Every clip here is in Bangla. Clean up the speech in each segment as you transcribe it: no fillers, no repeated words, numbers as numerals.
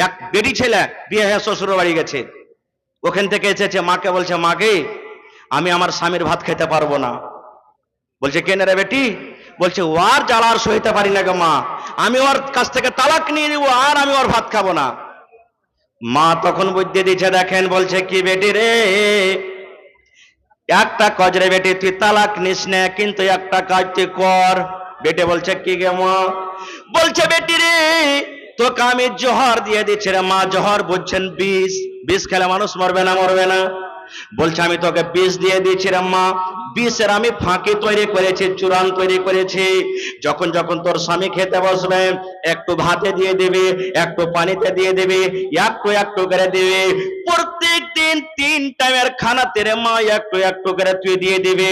এক বেটি ছেলে বিয়ে হয়ে শ্বশুর বাড়ি গেছে, ওখান থেকে এসেছে, মাকে বলছে, মাকে আমি আমার স্বামীর ভাত খেতে পারবো না। বলছে, কেন রে বেটি? বলছে, ও আর জ্বালা আর সইতে পারি না গো মা, আমি ওর কাছ থেকে তালাক নিয়ে নিবো, আর আমি ওর ভাত খাবো না। মা তখন বুঝতে দিচ্ছে, দেখেন, বলছে কি বেটি রে, একটা কাজ রে বেটি, তুই তালাক নিস না, কিন্তু একটা কাজ তুই কর। বেটে বলছে, কি গে মা? বলছে, বেটি রে, তোকে আমি জহর দিয়ে দিচ্ছি রে মা। জহর বুঝছেন? বিষ। বিষ খেলে মানুষ মরবে না? মরবে না। বলছে, আমি তোকে বিষ দিয়ে দিচ্ছি রে মা। বিষের আমি ফাঁকি তৈরি করেছি, চূড়ান তৈরি করেছি। যখন যখন তোর স্বামী খেতে বসবে, একটু ভাতে দিয়ে দিবি, একটু পানিতে দিয়ে দিবি, একটু একটু করে দিবি। প্রত্যেক দিন 3 টাইমের খানাতে রে মা একটু একটু করে তুই দিয়ে দিবি।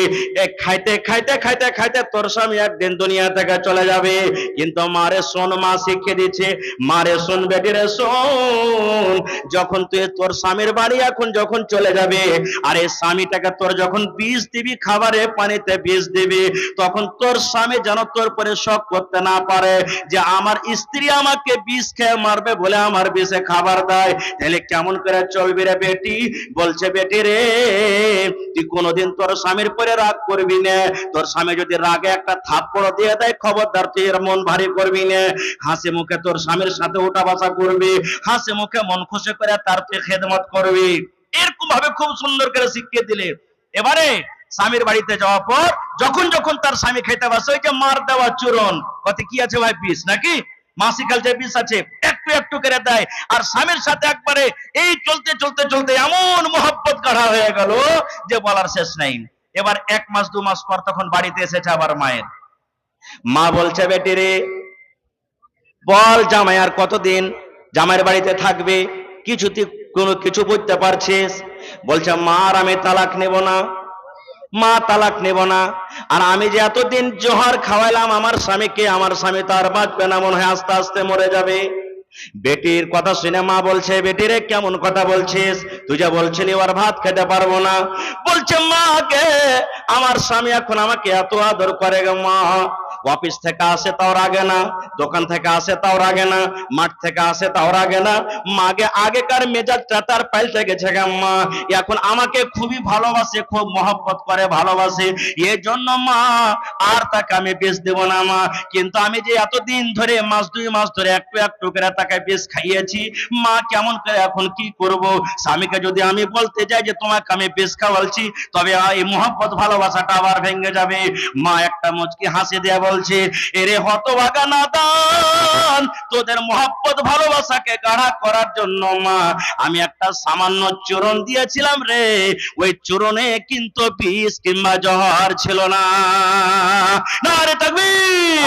খাইতে খাইতে খাইতে খাইতে তোর স্বামী একদিন দুনিয়া থেকে চলে যাবে। কিন্তু মারে শোন, মা শিখিয়ে দিচ্ছে, মারে শোন বেটি রে শোন, যখন তুই তোর স্বামীর বাড়ি এখন যখন চলে যাবে, আর এই স্বামীটাকে তোর যখন বিষ দিবি, খাবারে পানিতে বিষ দিবি, তখন তোর স্বামী যেন তোর পরে শক করতে না পারে যে আমার স্ত্রী আমাকে বিষ খেয়ে মারবে বলে আমার বিষে খাবার দেয়। তাহলে কেমন করে চলবি রে বেটি? বলছে, বেটি রে, তুই কোনোদিন তোর স্বামীর পরে রাগ করবি না। তোর স্বামী যদি রাগে একটা থাপ্পড় দিয়ে দেয়, খবরদার তুই এর মন ভারী করবি না। হাসি মুখে তোর স্বামীর সাথে উঠা বসা করবি, হাসি মুখে মন খুশি করে তার তুই খেদমত করবি। এরকম ভাবে খুব সুন্দর করে শিখিয়ে দিলে। এবারে স্বামীর বাড়িতে যাওয়ার পর যখন যখন তার স্বামী খেতে বসে, ওই যে মার দেওয়া চূরণ, কত কি আছে ভাই? বিষ নাকি? মাসিকাল যে বিষ আছে, একটু একটু করে দেয়। আর স্বামীর সাথে একবারে এই চলতে চলতে চলতে এমন মোহব্বত গাঢ়া হয়ে গেল যে বলার শেষ নাই। এবার 1 মাস 2 মাস পর তখন বাড়িতে এসেছে আবার মায়ের। মা বলছে, বেটি রে, বল জামাই আর কতদিন জামাইয়ের বাড়িতে থাকবে? কোনো কিছু বুঝতে পারছিস? বলছে, মা আর আমি তালাক নেব না, মা তালাক নেব না। আর আমি যে এতদিন জোহর খাওয়াইলাম আমার স্বামীকে, আমার স্বামী তো আর বাঁচবে না, মনে হয় আস্তে আস্তে মরে যাবে। বেটির কথা শুনে মা বলছে, বেটি রে, কেমন কথা বলছিস? তুই যা বলছিলি ওর ভাত খেতে পারবো না। বলছে, মাকে আমার স্বামী এখন আমাকে এত আদর করে গো মা, অফিস থেকে আসে তাও রাগে না, দোকান থেকে আসে তাও রাগে না, মাঠ থেকে আসে তাও রাগে না। মাকে আগেকার মেজাজটা তার পাল্টে গেছে গো মা, এখন আমাকে খুবই ভালোবাসে, খুব মহব্বত করে, ভালোবাসে। এই জন্য মা আর তাকে আমি বেশ দেব না মা। কিন্তু আমি যে এতদিন ধরে মাস 2 মাস ধরে একটু একটু করে তাকে বেশ খাইয়েছি, মা কেমন করে এখন কি করব? স্বামীকে যদি আমি বলতে যাই যে তোমাকে আমি বেশ খাওয়ালছি, তবে এই মহব্বত ভালোবাসাটা আবার ভেঙে যাবে। মা একটা মুচকি হাসি দিয়ে বলছে, এরে হতভাগা নাদান, তোদের মহব্বত ভালোবাসাকে গাঢ় করার জন্য মা আমি একটা সামান্য চূরণ দিয়েছিলাম রে, ওই চূরণে কিন্তু বিষ কিংবা জহর ছিল না। নারে তাকবীর!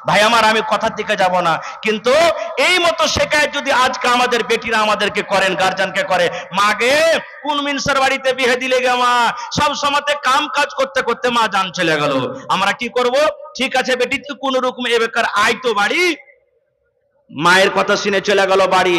ভাই আমার, আমি কথার দিকে যাব না, কিন্তু এই মতো শেখায় যদি আজকে আমাদের বেটিরা আমাদেরকে করেন, গার্জিয়ানকে করে, মাগে কোন মিনসার বাড়িতে বিয়ে দিলে গে মা, সব সময়তে কাম কাজ করতে করতে মা জান চলে গেল, আমরা কি করব? ঠিক আছে বেটি, তুই কোন রকম এবেকার আয় তো বাড়ি। মায়ের কথা শুনে চলে গেল বাড়ি।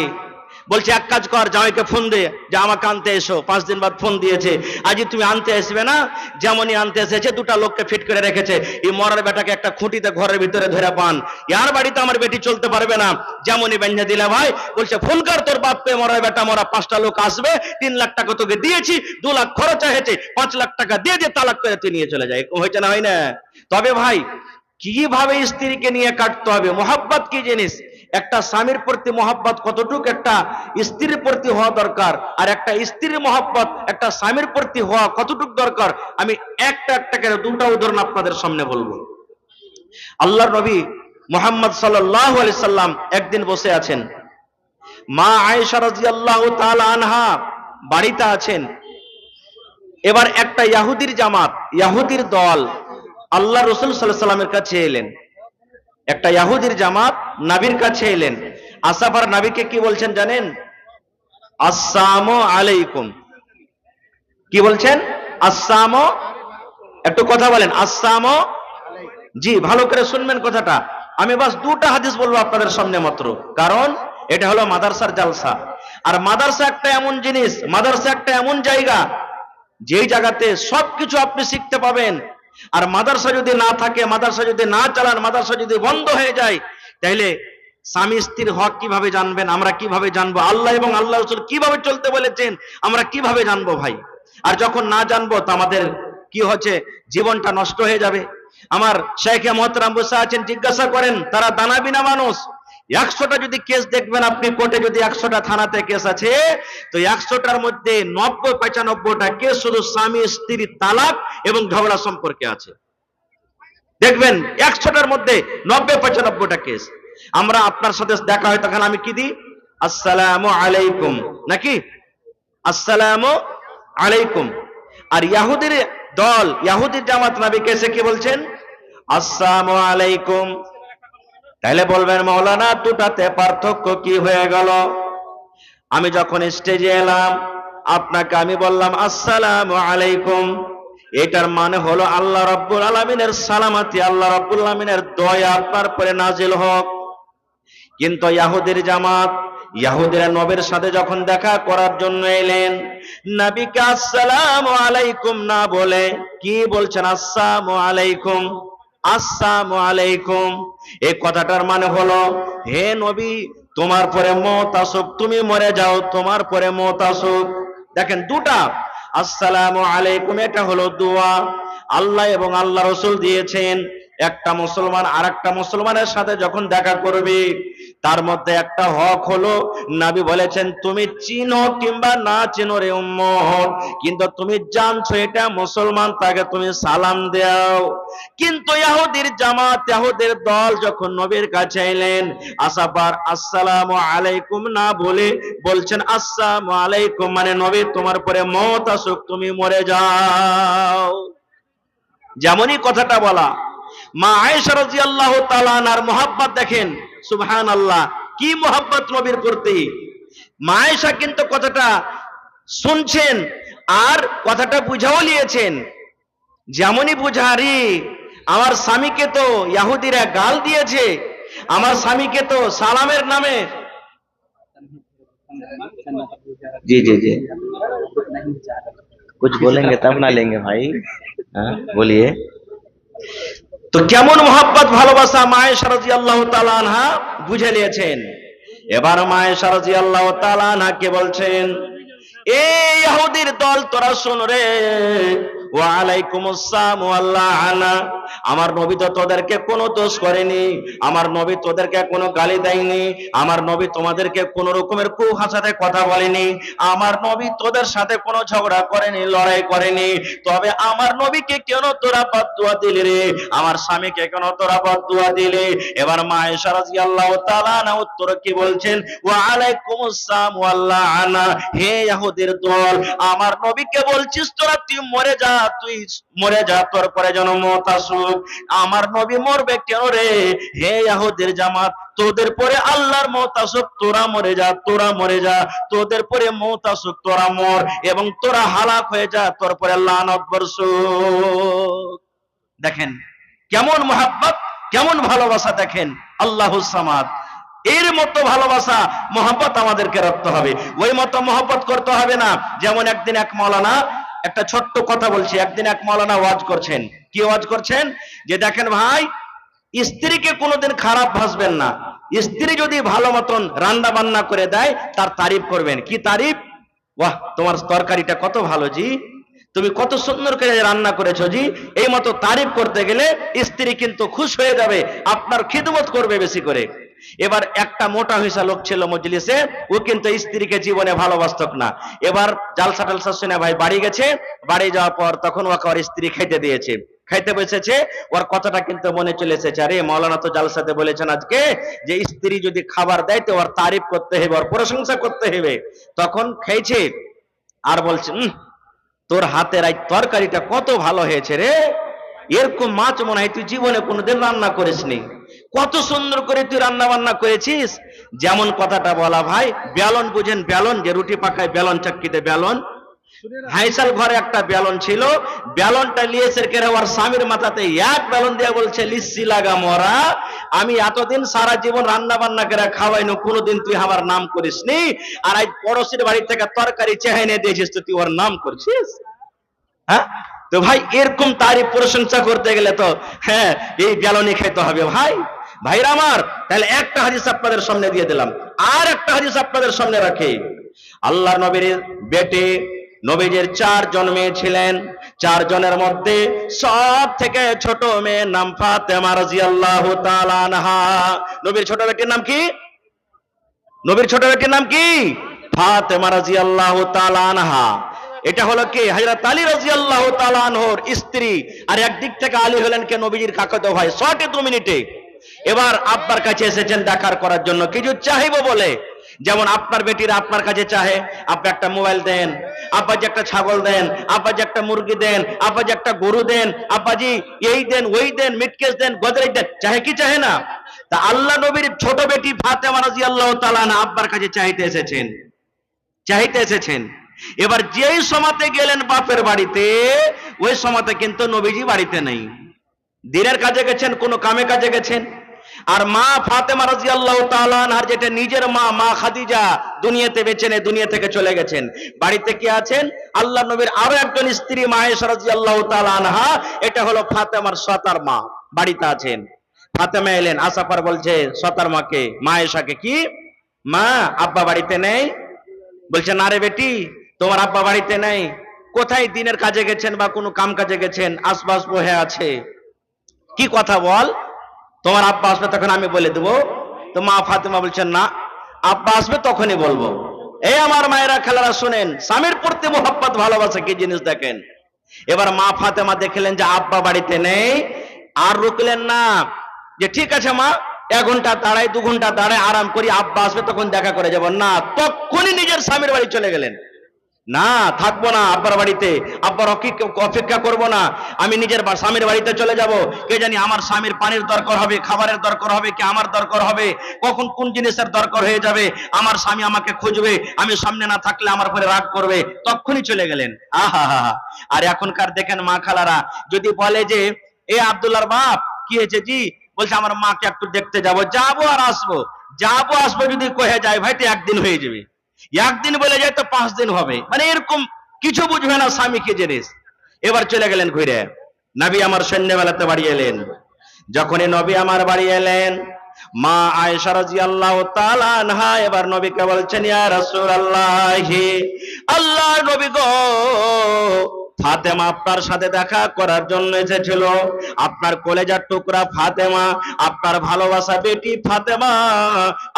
বলছে, এক কাজ কর, জামাইকে ফোন দে যে আমাকে আনতে এসো। 5 দিন বাদ ফোন দিয়েছে, আজই তুমি আনতে আসবে না? যেমনই আনতে এসেছে, 2টা লোককে ফিট করে রেখেছে। এই মরার বেটাকে একটা খুঁটিতে ঘরের ভিতরে ধরে পান, ইয়ার বাড়িতে আমার বেটি চলতে পারবে না। যেমনই বেঁধে দিলে ভাই বলছে, ফোন কর তোর বাপকে, মরার বেটা মরা 5টা লোক আসবে, 3 লাখ টাকা তোকে দিয়েছি, 2 লাখ খরচ হয়েছে, 5 লাখ টাকা দিয়ে দিয়ে তালাক করে তুই নিয়ে চলে যায়। হয়েছে না? হয় না? তবে ভাই কিভাবে স্ত্রীকে নিয়ে কাটতে হবে? মহব্বত কি জিনিস, একটা স্বামীর প্রতি মহব্বত কতটুকু একটা স্ত্রীর প্রতি হওয়া দরকার, আর একটা স্ত্রীর মহব্বত একটা স্বামীর প্রতি হওয়া কতটুকু দরকার, আমি একটা একটা করে 2টা উদাহরণ আপনাদের সামনে বলবো। আল্লাহর নবী মুহাম্মদ সাল্লাল্লাহু আলাইহি সাল্লাম একদিন বসে আছেন, মা আয়েশা রাদিয়াল্লাহু তাআলা আনহা বাড়িতে আছেন। এবার একটা ইহুদির জামাত, ইহুদির দল আল্লাহ রাসূল সাল্লাল্লাহু আলাইহি সাল্লামের কাছে এলেন। একটা ইহুদির জামাত নবীর কাছে এলেন। আসাফার নবীকে কি বলছেন জানেন? আসসালামু আলাইকুম। কি বলছেন? আসসালামু, একটু কথা বলেন, আসসালামু। জি, ভালো করে শুনবেন কথাটা। আমি বাস 2টা হাদিস বলবো আপনাদের সামনে মাত্র, কারণ এটা হলো মাদ্রাসার জালসা। আর মাদ্রাসা একটা এমন জিনিস, মাদ্রাসা একটা এমন জায়গা, যেই জায়গাতে সবকিছু আপনি শিখতে পাবেন। আর মাদ্রাসা যদি না থাকে, মাদ্রাসা যদি না চালান, মাদ্রাসা যদি বন্ধ হয়ে যায়, তাহলে স্বামী স্ত্রীর হক কিভাবে জানবেন? আমরা কিভাবে জানবো? আল্লাহ এবং আল্লাহ রাসূল কিভাবে চলতে বলেছেন আমরা কিভাবে জানবো ভাই? আর যখন না জানবো তো আমাদের কি হচ্ছে, জীবনটা নষ্ট হয়ে যাবে। আমার শেখে মোহতারাম বসে আছেন, জিজ্ঞাসা করেন, তারা দানাবিনা মানুষ। 100টা যদি কেস দেখবেন আপনি কোর্টে, যদি 100টা থানাতে কেস আছে, তো 100টার মধ্যে 90-95টা কেস শুধু স্বামী স্ত্রী তালাক এবং ঝগড়া সম্পর্কে আছে। দেখবেন 100টার মধ্যে 90-95টা কেস। আমরা আপনার সাথে দেখা হয় তখন আমি কি দিই? আসসালামু আলাইকুম, নাকি আসসালামু আলাইকুম। আর ইহুদির দল, ইহুদির জামাত নবীকে এসে কি বলছেন? আসসালামু আলাইকুম। তাহলে বলবেন মাওলানা দুটাতে পার্থক্য কি হয়ে গেল? আমি যখন স্টেজে এলাম আপনাকে আমি বললাম আসসালামু আলাইকুম, এটার মানে হলো আল্লাহ রাব্বুল আলামিনের সালামতি, আল্লাহ রাব্বুল আলামিনের দয়া আপনার উপরে নাজিল হোক। কিন্তু ইহুদির জামাত, ইহুদিরা নবীর সাথে যখন দেখা করার জন্য এলেন, নবীকে আসসালামু আলাইকুম না বলে কি বলছেন? আসসালামু আলাইকুম, আসসালামু আলাইকুম। এই কথাটার মানে হলো, হে নবী তোমার পরে মওত আসুক, তুমি মরে যাও, তোমার পরে মওত আসুক। দেখেন দুটা, আসসালামু আলাইকুম এটা হলো দোয়া, আল্লাহ এবং আল্লাহ রাসূল দিয়েছেন। একটা মুসলমান আর একটা মুসলমানের সাথে যখন দেখা করবে, তার মধ্যে একটা হক হলো, নবী বলেছেন তুমি চিনো কিংবা না চিনো রে উম্মত, কিন্তু তুমি জানছো এটা মুসলমান, তাকে তুমি সালাম দাও। কিন্তু ইহুদির জামাত, ইহুদের দল যখন নবীর কাছে এলেন, আসাবার আসসালামু আলাইকুম না বলে বলছেন আসসালামু আলাইকুম, মানে নবী তোমার পরে মওত আসুক, তুমি মরে যাও। যেমনই কথাটা বলা। মা আয়েশা রাদিয়াল্লাহু তাআলা আনহার মুহাব্বত দেখেন, সুবহানাল্লাহ, কি মুহাব্বত নবীর প্রতি। মা আয়েশা কিন্তু কথাটা শুনছেন আর কথাটা বুঝাও নিয়েছেন। যেমনই বুঝারি, আমার স্বামীকে তো ইহুদিরা গাল দিয়েছে, আমার স্বামীকে তো সালামের নামে, জি জি জি कुछ बोलेंगे तब ना लेंगे भाई, हाँ बोलिए। তো কেমন মোহাব্বত ভালোবাসা মা আয়েশা রাদিয়াল্লাহু তাআলা আনহা বুঝে নিয়েছেন। এবার মা আয়েশা রাদিয়াল্লাহু তাআলা আনহা কে বলছেন, এই ইহুদির দল তোরা শোন রে, ওয়া আলাইকুমুস সালাম ওয়া লাআনা, আমার নবী তো তোদেরকে কোনো দোষ করেনি, আমার নবী তোদেরকে কোনো গালি দেয়নি, আমার নবী তোমাদেরকে কোনো রকমের কুভাষাতে কথা বলেনি, আমার নবী তোদের সাথে কোনো ঝগড়া করেনি, লড়াই করেনি। তবে আমার নবীকে কেন তোরা বদদুয়া দিলি রে? আমার স্বামীকে কেন তোরা বদদুয়া দিলি? এবার মা আয়েশা রাদিয়াল্লাহু তাআলা আনহা উত্তর কি বলছেন? ওয়া আলাইকুমুস সালাম ওয়া লাআনা, হে ইহুদির দল, আমার নবীকে বলছিস তোরা তুই মরে যা, তুই মরে যা, তোর পরে যেন মওত আসুক। আমার নবী মরবে কেন রে? হে ইহুদির জামাত, তোদের পরে আল্লাহর মওত আসুক, তোরা মরে যা, তোরা মরে যা, তোদের পরে মওত আসুক, তোরা মর, এবং তোরা হালাক হয়ে যা, তোর পরে লানত বর্ষুক। দেখেন কেমন মুহাব্বত, কেমন ভালোবাসা, দেখেন আল্লাহুস সামাদ। এর মতো ভালোবাসা মহব্বত আমাদেরকে রাখতে হবে। ওই মতো মহব্বত করতে হবে না যেমন একদিন এক মাওলানা, একটা ছোট্ট কথা বলছি, একদিন এক মাওলানা ওয়াজ করছেন। কি ওয়াজ করছেন? যে দেখেন ভাই, স্ত্রীকে কোনোদিন খারাপ ভাসবেন না, স্ত্রী যদি ভালো মতন রান্না বান্না করে দেয় তার তারিফ করবেন। কি তারিফ? বাহ, তোমার তরকারিটা কত ভালো জি, তুমি কত সুন্দর করে রান্না করেছো জি। এই মতো তারিফ করতে গেলে স্ত্রী কিন্তু খুশ হয়ে যাবে, আপনার খিদমত করবে বেশি করে। এবার একটা মোটা হইসা লোক ছিল মজলিসে, ও কিন্তু স্ত্রীকে জীবনে ভালোবাসত না। এবার জালসা টালসা শুনে ভাই বাড়ি গেছে, বাড়ি যাওয়ার পর তখন ওকে ওর স্ত্রী খাইতে দিয়েছে, খাইতে বসেছে, ওর কথাটা কিন্তু মনে চলে এসেছে, আরে মাওলানা তো জালসাতে বলেছেন আজকে যে স্ত্রী যদি খাবার দেয় তো ওর তারিফ করতে হবে, ওর প্রশংসা করতে হবে। তখন খেয়েছে আর বলছে, তোর হাতের এই তরকারিটা কত ভালো হয়েছে রে, এরকম মাছ মনে হয় তুই জীবনে কোনোদিন রান্না করিসনি, কত সুন্দর করে তুই রান্না বান্না করেছিস। যেমন কথাটা বলা ভাই, বেলন বুঝেন, বেলন যে রুটি পাকায়, বেলন চাক্কিতে বেলন, হাইসাল ঘরে একটা বেলন ছিল, বেলনটা লিয়েছে কেড়ে ওর স্বামীর মাথাতে এক বেলন দিয়ে বলছে, লিসি লাগা মরা, আমি এতদিন সারা জীবন রান্না বান্না করে খাওয়াইনো, কোনোদিন তুই আমার নাম করিসনি, আর আজ পড়োশির বাড়ি থেকে তরকারি চেহাই নিয়ে দিয়েছিস, তো তুই ওর নাম করছিস। হ্যাঁ, তো ভাই এরকম তারিফ প্রশংসা করতে গেলে তো হ্যাঁ এই বেলনই খেতে হবে ভাই। ভাইরা আমার, তাহলে একটা হাদিস আপনাদের সামনে দিয়ে দিলাম, আর একটা হাদিস আপনাদের সামনে রাখি। আল্লাহর নবীর বেটে নবীজির 4 জন মেয়ে ছিলেন। 4 জনের মধ্যে সব থেকে ছোট মেয়ের নাম ফাতেমা রাদিয়াল্লাহু তাআলা আনহা। নবীর ছোট বেটির নাম কি? নবীর ছোট বেটির নাম কি? ফাতেমা রাদিয়াল্লাহু তাআলা আনহা। এটা হলো কি? হযরত আলী রাদিয়াল্লাহু তাআলা আনহুর স্ত্রী। আর একদিক থেকে আলী হলেন কে? নবীজির কাকাতো ভাই। 2 মিনিটে এবার আব্বার কাছে এসেছেন দেখার করার জন্য, কিছু চাইবো বলে। যেমন আপনার বেটিরা আপনার কাছে চাহে, আপনি একটা মোবাইল দেন, আব্বাজি একটা ছাগল দেন, আব্বাজি একটা মুরগি দেন, আব্বাজি একটা গরু দেন, আব্বাজি এই দেন ওই দেন, মিটকেস দেন, গোদরেজ দেন, চাহে কি চাহে না? তা আল্লাহ নবীর ছোট বেটি ফাতেমা রাদিয়াল্লাহু তাআলা আনহা আব্বার কাছে চাইতে এসেছেন, চাইতে এসেছেন। এবার যেই সময়তে গেলেন বাপের বাড়িতে, ওই সময়তে কিন্তু নবীজি বাড়িতে নেই। দিনের কাজে গেছেন, কোনো কামে কাজে গেছেন। আর মা ফাতেমা রাদিয়াল্লাহু তাআলা আনহার যেটা নিজের মা, মা খাদিজা দুনিয়াতে বেঁচে নেই, দুনিয়া থেকে চলে গেছেন। বাড়িতে কি আছেন? আল্লাহ নবীর আরো একজন স্ত্রী মা আয়েশা রাদিয়াল্লাহু তাআলা আনহা, এটা হলো ফাতেমার সতার মা, বাড়িতে আছেন। ফাতেমা এলেন, আসার পর বলছে সতার মাকে, মা আয়েশাকে, কি মা আব্বা বাড়িতে নেই? বলছে না রে বেটি, তোমার আব্বা বাড়িতে নেই। কোথায় দিনের কাজে গেছেন বা কোনো কাম কাজে গেছেন, আশপাশ বহে আছে। কি কথা বল, তোমার আব্বা আসবে তখন আমি বলে দেবো। তো মা ফাতেমা বলছেন না, আব্বা আসবে তখনই বলবো। এই আমার মায়েরা খেলারা শুনেন, স্বামীর প্রতি মোহাব্বত ভালোবাসা কি জিনিস দেখেন। এবার মা ফাতেমা দেখলেন যে আব্বা বাড়িতে নেই, আর রুকলেন না যে ঠিক আছে মা 1 ঘন্টা দাঁড়াই, 2 ঘন্টা দাঁড়াই, আরাম করি, আব্বা আসবে তখন দেখা করে যাব না। তখনই নিজের স্বামীর বাড়ি চলে গেলেন। না থাকবো না আব্বার বাড়িতে, আব্বার অপেক্ষা করব না, আমি নিজের স্বামীর বাড়িতে চলে যাব। কে জানি আমার স্বামীর পানির দরকার হবে, খাবারের দরকার হবে, কি আমার দরকার হবে, কখন কোন জিনিসের দরকার হয়ে যাবে, আমার স্বামী আমাকে খুঁজবে, আমি সামনে না থাকলে আমার উপরে রাগ করবে। তখনই চলে গেলেন। আহা হা। আর এখনকার দেখেন মা খালারা যদি বলে যে এ আব্দুল্লাহর বাপ কি হয়েছে জি, বলছে আমার মাকে একটু দেখতে যাবো, যাবো আর আসবো, যাবো আসবো যদি কহে যায় ভাই তো 1 দিন হয়ে যাবে, 1 দিন বলে যায় তো 5 দিন হবে, মানে এরকম কিছু বুঝবে না স্বামী কি জিনিস। এবার চলে গেলেন ঘুরে। নবী আমার সন্ধ্যাবেলাতে বাড়ি এলেন। যখনই নবী আমার বাড়ি এলেন, মা আয়েশা রাদিয়াল্লাহু তাআলা আনহা এবার নবীকে বলছেন, ইয়া রাসূলুল্লাহ, আল্লাহর নবী গো, ফাতেমা আপনার সাথে দেখা করার জন্য এসেছিল। আপনার কলেজার টুকরা ফাতেমা, আপনার ভালোবাসা বেটি ফাতেমা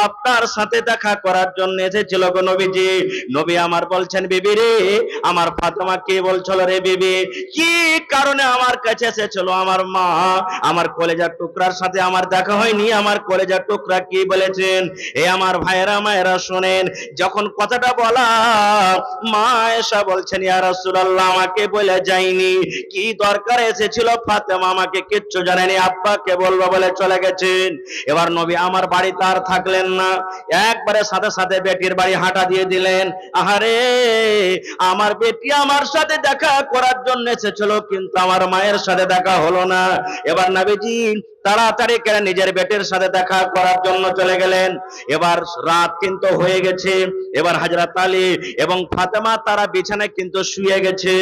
আপনার সাথে দেখা করার জন্য এসেছিল গো নবীজি। নবী আমার বলছেন, বিবি রে, আমার ফাতেমা কে বলছিল রে বিবি, কি কারণে আমার কাছে এসেছিল আমার মা? আমার কলেজার টুকরার সাথে আমার দেখা হয়নি, আমার কলেজার টুকরা কি বলেছেন? এ আমার ভাইয়েরা মায়েরা শোনেন, যখন কথাটা বলা, মা আয়েশা বলছেন, ইয়া রাসূলুল্লাহ, আমাকে বলে যায়নি, কি দরকার এসেছিল ফাতেমা আমাকে কিচ্ছু জানেনি, আব্বাকে বলবো বলে চলে গেছেন। এবার নবী আমার বাড়িতে আর থাকলেন না, একবারে সাথে সাথে বেটির বাড়ি হাঁটা দিয়ে দিলেন। আহারে, আমার বেটি আমার সাথে দেখা করার জন্য এসেছিল, কিন্তু আমার মায়ের সাথে দেখা হলো না। এবার নবীজি তাড়াতাড়ি করে নিজের বেটির সাথে দেখা করার জন্য চলে গেলেন। এবার রাত কিন্তু হয়ে গেছে। এবার হযরত আলী এবং ফাতেমা তারা বিছানায় কিন্তু শুয়ে গেছে।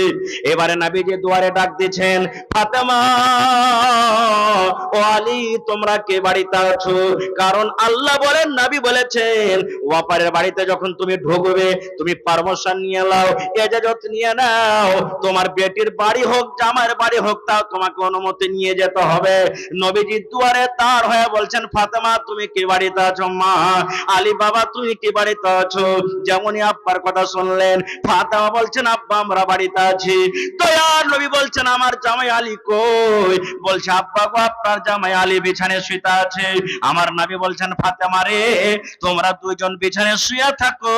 এবারে নবীজি দুয়ারে ডাক দিয়েছেন, ফাতেমা ও আলী, তোমরা কে বাড়িতে আছো? কারণ আল্লাহ বলেন, নবী বলেছেন, ওয়াপারের বাড়িতে যখন তুমি ঢুকবে, তুমি পারমিশন নিয়ে নাও, ইজাজত নিয়ে নাও। তোমার বেটির বাড়ি হোক, জামাইয়ের বাড়ি হোক, তাও তোমাকে অনুমতি নিয়ে যেতে হবে। নবীজি দুয়ারে তার হয়ে বলছেন, ফাতেমা তুমি কি বাড়িতে আছো? মা আলী বাবা তুমি কি বাড়িতে আছো? যেমনই আব্বার কথা শুনলেন, ফাতেমা বলছেন, আব্বা আমরা বাড়িতে আছি। দয়ার নবী বলছেন, আমার জামাই আলী কই? বলছে, আব্বা গো, আপনার জামাই আলী বিছানায় শুয়ে আছে। আমার নবী বলছেন, ফাতেমা রে, তোমরা দুজন বিছানায় শুয়ে থাকো,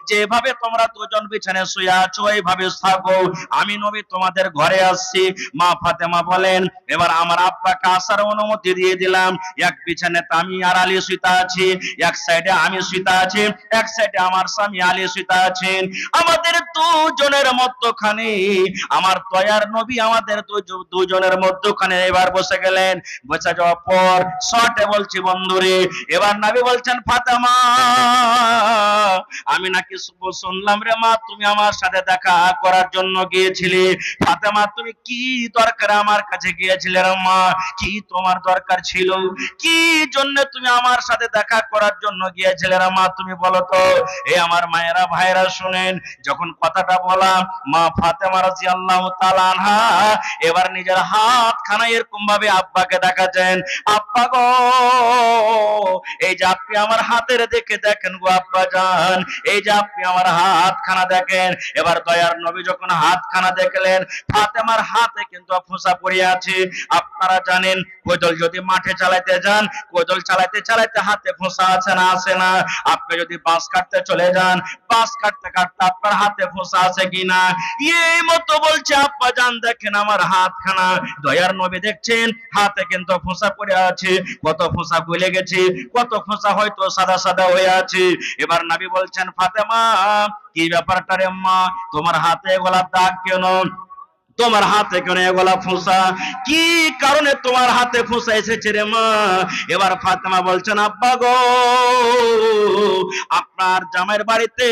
যেভাবে তোমরা দুজন বিছানায় শুয়ে আছো এইভাবে থাকো, আমি নবী তোমাদের ঘরে আসছি। মা ফাতেমা বলেন, এবার আমার আব্বাকে আসার অনুমতি দিয়ে দিলাম। এক বিছানাতে আমি আর আলী শুয়ে আছি, এক সাইডে আমি শুয়ে আছি, এক সাইডে আমার স্বামী আলী শুয়ে আছেন। আমাদের দুজনের মধ্যখানে আমার দয়ার নবী আমাদের দুজনের মধ্যখানে এবার বসে গেলেন। বসে যাওয়ার পর শর্টে বলছি বন্ধুরে, এবার নবী বলছেন, ফাতেমা আমি নাকি শুনলাম রে মা তুমি আমার সাথে দেখা করার জন্য গিয়েছিলে। ফাতেমা তুমি কি দরকার আমার কাছে গিয়েছিলে রে মা? কি তোমার দরকার ছিল? কি জন্য তুমি আমার সাথে দেখা করার জন্য গিয়েছিলে রে মা? তুমি বলো তো। এই আমার মায়েরা ভাইরা শুনেন, যখন কথাটা বলা মা ফাতেমা রাদিয়াল্লাহু তাআলা আনহা এবার নিজের হাতখানা এরকম ভাবে আব্বাকে দেখাচ্ছেন, আব্বা গো এই যে আপনি আমার হাতের দিকে দেখেন গো আব্বা জান, এই যে আপনি আমার হাতখানা দেখেন। এবার দয়ার নবী যখন হাতখানা দেখলেন, ফাতেমার হাতে কিন্তু ফোঁসা পড়ে আছে। আপনারা জানেন কোদাল যদি মাঠে চালাতে যান, কোদাল চালাতে চালাতে হাতে ফোঁসা আছে না আছে না? আপনি যদি বাঁশ কাটতে চলে যান, বাঁশ কাটতে কাটতে আপনার হাতে ফোঁসা আছে কিনা? এই মতো বলছে আব্বা জান দেখেন আমার হাতখানা। দয়ার নবী দেখছেন হাতে কিন্তু ফোঁসা পড়ে আছে, কত ফোঁসা গলে গেছে, কত ফোঁসা হয়তো সাদা সাদা হয়ে আছে। এবার নবী বলছেন ফাতেমা কি ব্যাপারটা রে মা, তোমার হাতে এগুলা দাগ কেন? তোমার হাতে কেন এগুলা ফোঁসা? কি কারণে তোমার হাতে ফোঁসা এসেছে রে মা? এবার ফাতেমা বলছেন আব্বা গো আপনার জামাইয়ের বাড়িতে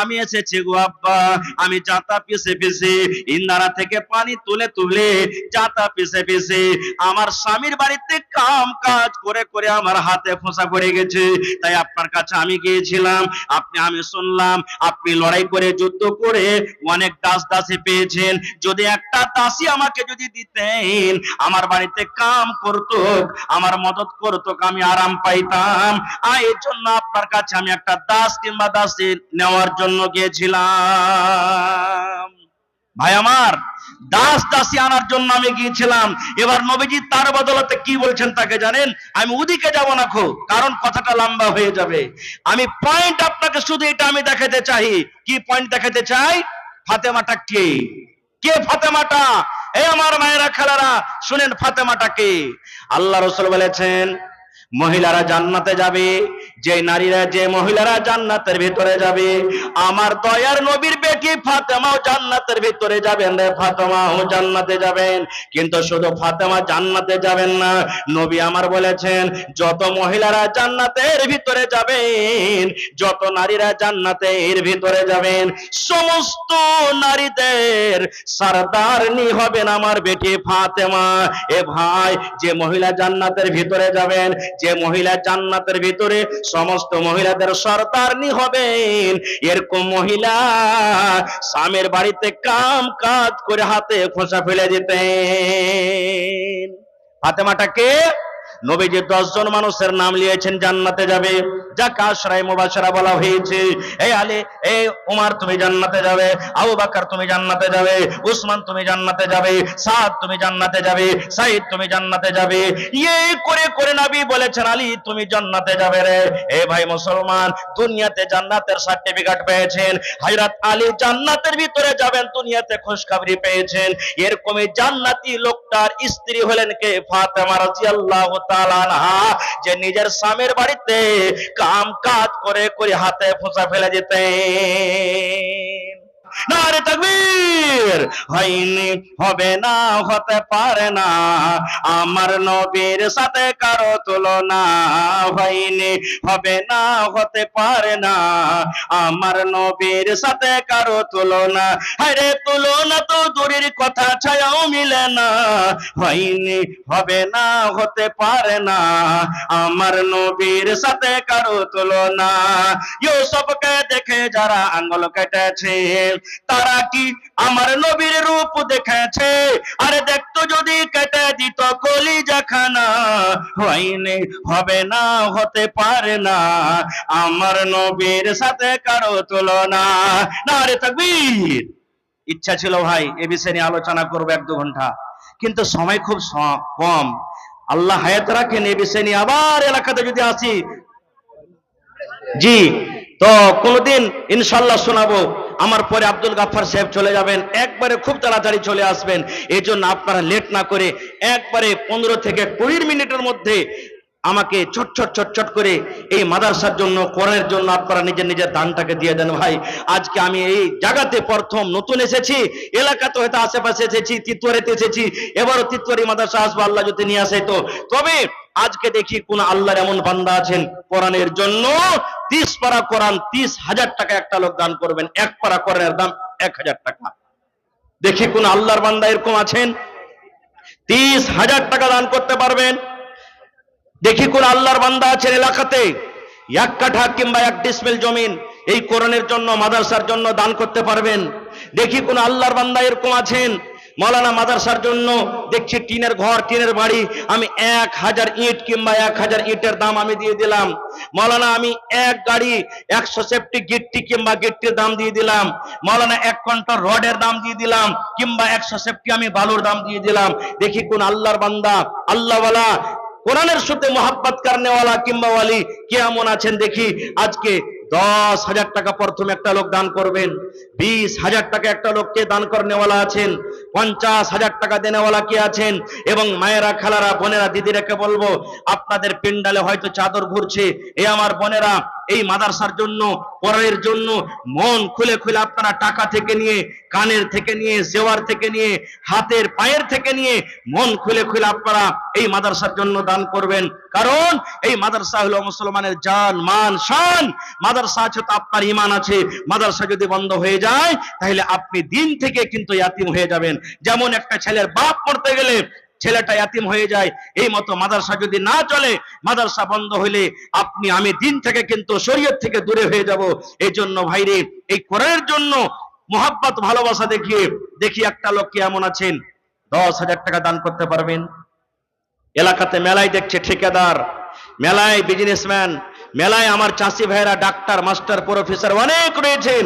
আমি এসেছি গো আব্বা। আমি জাতা পিছে পিছে ইন্দারা থেকে পানি তুলে তুলে জাতা পিছে পিছে আমার স্বামীর বাড়িতে কাম কাজ করে করে আমার হাতে ফোঁসা পড়ে গেছে। তাই আপনার কাছে আমি গিয়েছিলাম। আমি শুনলাম আপনি লড়াই করে যুদ্ধ করে অনেক দাস দাসী পেয়েছেন। যদি একটা দাসী আমাকে যদি দিতেন, আমার বাড়িতে কাম করতো, আমার মদত করতো, আমি আরাম পাইতাম। এর জন্য আপনার কাছে আমি একটা দাস কিংবা দাসী নেওয়ার জন্য গিয়েছিলাম। ভাই আমার, দাস দাসী আনার জন্য আমি গিয়েছিলাম। এবার নবীজি তার বদলতে কি বলছেন তাকে জানেন? আমি ওদিকে যাব না খো, কারণ কথাটা লম্বা হয়ে যাবে। আমি পয়েন্ট আপনাকে শুধু এটা আমি দেখাতে চাই। কি পয়েন্ট দেখাতে চাই? ফাতেমাটা কে? কে ফাতেমাটা? এই আমার মায়েরা খালারা শুনেন, ফাতেমাটা কে? আল্লাহ রাসূল বলেছেন মহিলারা জান্নাতে যাবে, যে নারীরা যে মহিলারা জান্নাতের ভিতরে যাবে, আমার দয়ার নবীর বেটি ফাতেমাও জান্নাতের ভিতরে যাবেন রে, ফাতেমাও জান্নাতে যাবেন। কিন্তু শুধু ফাতেমা জান্নাতে যাবেন না, নবী আমার বলেছেন যত মহিলারা জান্নাতের ভিতরে যাবেন, যত নারীরা জান্নাতের ভিতরে যাবেন, সমস্ত নারীদের সরদারনি হবেন আমার বেটি ফাতেমা। এ ভাই, যে মহিলা জান্নাতের ভিতরে যাবেন, যে মহিলা জান্নাতের ভিতরে সমস্ত মহিলাদের সরদারনি হবেন, এরকম মহিলা স্বামীর বাড়িতে কাম কাজ করে হাতে ফোঁসা ফেলে দিতেন। ফাতেমাটাকে নবীজি 10 জন মানুষের নাম নিয়েছেন জান্নাতে যাবে, যাকে আশরায়ে মুবাশশারা বলা হয়েছে। এই আলী, এই ওমর তুমি জান্নাতে যাবে, আবু বকর তুমি জান্নাতে যাবে, উসমান তুমি জান্নাতে যাবে, সাদ তুমি জান্নাতে যাবে, সাঈদ তুমি জান্নাতে যাবে। এই করে করে নবী বলেছেন আলী তুমি জান্নাতে যাবে রে। এই ভাই মুসলমান, দুনিয়াতে জান্নাতের সার্টিফিকেট পেয়েছেন, হযরত আলী জান্নাতের ভিতরে যাবেন, দুনিয়াতে খুশখবরি পেয়েছেন। এরকমই জান্নাতি লোকটার স্ত্রী হলেন কে? ফাতেমা রাদিয়াল্লাহু তাআলা আনহা, যে নিজের স্বামীর বাড়িতে কাম কাজ করে করে হাতে ফোঁসা ফেলে দিতেন। নারে তাকবীর! হয়নি, হবে না, হতে পারে না আমার নবীর সাথে কারো তুলনা। হয়নি, হবে না, হতে পারে না আমার নবীর সাথে কারো তুলনা। আরে তুলনা তো দূরের কথা, ছায়াও মিলে না। হয়নি, হবে না, হতে পারে না আমার নবীর সাথে কারো তুলনা। ইউসুফকে দেখে যারা আঙ্গুল কেটেছে, তারা কি আমার নবীর রূপ দেখেছে? আরে দেখতো যদি কেটে দিত কলিজাখানা। হয়নি, হবে না, হতে পারে না আমার নবীর সাথে কারো তুলনা। নারে তাকবীর! ইচ্ছা ছিল ভাই এ বিষয় নিয়ে আলোচনা করবো 1-2 ঘন্টা, কিন্তু সময় খুব কম। আল্লাহ হায়াত রাখেন, এ বিষয় নিয়ে আবার এলাকাতে যদি আসি জি তো কোনদিন ইনশাআল্লাহ শোনাবো। আমার পরে আব্দুল গাফফার সাহেব চলে যাবেন, একবারে খুব তাড়াতাড়ি চলে আসবেন। এই জন্য আপনারা লেট না করে একবারে 15 থেকে 20 মিনিটের মধ্যে আমাকে চট করে এই মাদ্রাসার জন্য, কোরআনের জন্য আপনারা নিজের নিজের দানটাকে দিয়ে দেন। ভাই আজকে আমি এই জায়গাতে প্রথম নতুন এসেছি, এলাকাতে হয়তো আশেপাশে এসেছি, তিতুয়ারিতে এসেছি, এবারও তিতুয়ারি মাদ্রাসা আসবো আল্লাহ যদি নিয়ে আসে তো। তবে আজকে দেখি কোন আল্লাহর এমন বান্দা আছেন কোরআনের জন্য 30 পারা কোরআন 30,000 টাকা একটা লোক দান করবেন। এক পারা কোরআনের দাম 1,000 টাকা। দেখি কোন আল্লাহর বান্দা এরকম আছেন 30,000 টাকা দান করতে পারবেন? দেখি কোন আল্লাহর বান্দা আছেন এলাকাতে 1 কাঠা কিংবা 1 ডিসমিল জমিন এই কোরআনের জন্য মাদ্রাসার জন্য দান করতে পারবেন? দেখি কোন আল্লাহর বান্দা এরকম আছেন মৌলানা মাদ্রাসার জন্য দেখছি টিনের ঘর টিনের বাড়ি আমি 1000 ইট কিংবা 1000 ইটের দাম আমি দিয়ে দিলাম। মৌলানা আমি এক গাড়ি 100 সেফটি গিট্টি কিংবা গিট্টির দাম দিয়ে দিলাম। মৌলানা 1 কন্টর রডের দাম দিয়ে দিলাম কিংবা 100 সেফটি আমি বালুর দাম দিয়ে দিলাম। দেখি কোন আল্লাহর বান্দা আল্লাহওয়ালা কোরআনের সাথে মোহাব্বত করনেওয়ালা কিংবা ওয়ালি কেমন আছেন দেখি। আজকে 10,000 টাকা প্রথমে একটা লোক দান করবেন, 20,000 টাকা একটা লোককে দান করনেওয়ালা আছেন, 50,000 টাকা দেনেওয়ালা কে আছেন? এবং মায়েরা খালারা বোনেরা দিদিরাকে বলবো আপনাদের পেন্ডালে হয়তো চাদর ঘুরছে, এ আমার বোনেরা এই মাদ্রাসার জন্য কোরআনের জন্য মন খুলে খুলে আপনারা টাকা থেকে নিয়ে কানের থেকে নিয়ে জেওয়ার থেকে নিয়ে হাতের পায়ের থেকে নিয়ে মন খুলে খুলে আপনারা এই মাদ্রাসার জন্য দান করবেন। কারণ এই মাদ্রাসা হলো মুসলমানের জান মান শান। মাদ্রাসা আছে তো আপনার ঈমান আছে। মাদ্রাসা যদি বন্ধ হয়ে যায় তাহলে আপনি দিন থেকে কিন্তু ইয়াতিম হয়ে যাবেন। যেমন একটা ছেলের বাপ মরতে গেলে ছেলেটা ইয়াতিম হয়ে যায়, এই মতো মাদ্রাসা যদি না চলে মাদ্রাসা বন্ধ হইলে আপনি আমি দিন থেকে কিন্তু শরীয়ত থেকে দূরে হয়ে যাব। এই জন্য ভাইরে এই কোরআনের জন্য মোহাব্বত ভালোবাসা দেখিয়ে দেখি একটা লোক কেমন আছেন 10,000 টাকা দান করতে পারবেন? এলাকাতে মেলায় দেখছে ঠিকাদার, মেলায় বিজনেসম্যান, মেলায় আমার চাষি ভাইরা ডাক্তার মাস্টার প্রফেসর অনেক রয়েছেন।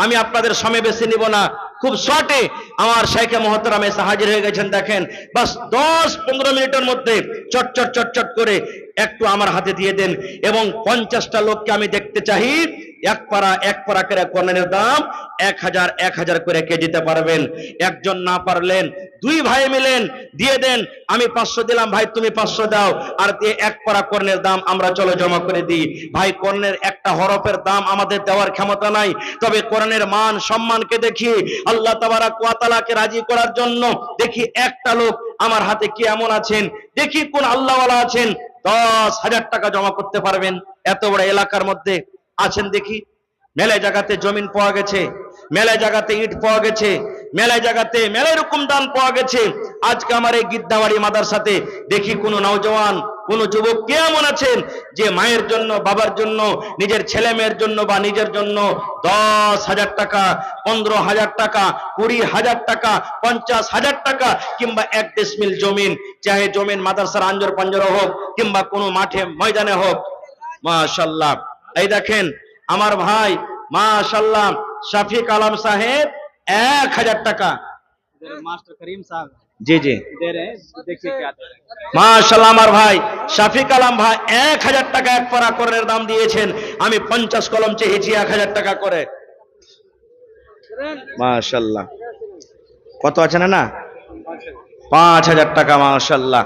আমি আপনাদের সময় বেশি নিব না, খুব শর্টে আমার শাইখে মুহতারাম এসে হাজির হয়ে গেছেন। দেখেন বাস 10-15 মিনিটের মধ্যে চট চট চট চট করে একটু আমার হাতে দিয়ে দেন এবং 50টা লোককে আমি দেখতে চাই এক পারা করে কোরআনের দাম 1,000 করে কে দিতে পারবেন? একজন না পারলেন 2 ভাই মিলেন দিয়ে দেন। আমি 500 দিলাম, ভাই তুমি 500 দাও, আর দিয়ে এক পারা কোরআনের দাম আমরা চলো জমা করে দিই। ভাই কোরআনের একটা হরফের দাম আমাদের দেওয়ার ক্ষমতা নাই, তবে কোরআনের মান সম্মানকে দেখি আল্লাহ তাবারাক ওয়া তাআলাকে রাজি করার জন্য দেখি একটা লোক আমার হাতে কি এমন আছেন দেখি কোন আল্লাহওয়ালা আছেন 10,000 টাকা জমা করতে পারবেন? এত বড় এলাকার মধ্যে আছেন দেখি। মেলায় জায়গাতে জমিন পাওয়া গেছে, মেলায় জায়গাতে ইট পাওয়া গেছে, মেলায় জায়গাতে মেলায় রকম দান পাওয়া গেছে। আজকে আমার এই গিদ্দাবাড়ি মাদ্রাসাতে দেখি কোন নওজওয়ান কোন যুবক কেমন আছেন যে মায়ের জন্য বাবার জন্য নিজের ছেলে মেয়ের জন্য বা নিজের জন্য 10,000 টাকা 15,000 টাকা 20,000 টাকা 50,000 টাকা কিংবা 1 ডিসমিল জমিন, চাহে জমিন মাদ্রাসার আঞ্জর পাঞ্জরে হোক কিংবা কোনো মাঠে ময়দানে হোক। মাশাআল্লাহ, এই দেখেন আমার ভাই মাশাআল্লাহ শফিক আলম সাহেব 1,000 টাকা मास्टर करीम साहब জি জি दे रहे हैं, देखिए क्या दे रहे हैं। মাশাআল্লাহ আমার ভাই শফিক আলম ভাই 1,000 টাকা এক পারা কোরআনের দাম দিয়েছেন। আমি 50 কলম চেয়েছি 1,000 টাকা করে। মাশাআল্লাহ কত আছে না 5,000 টাকা মাশাআল্লাহ।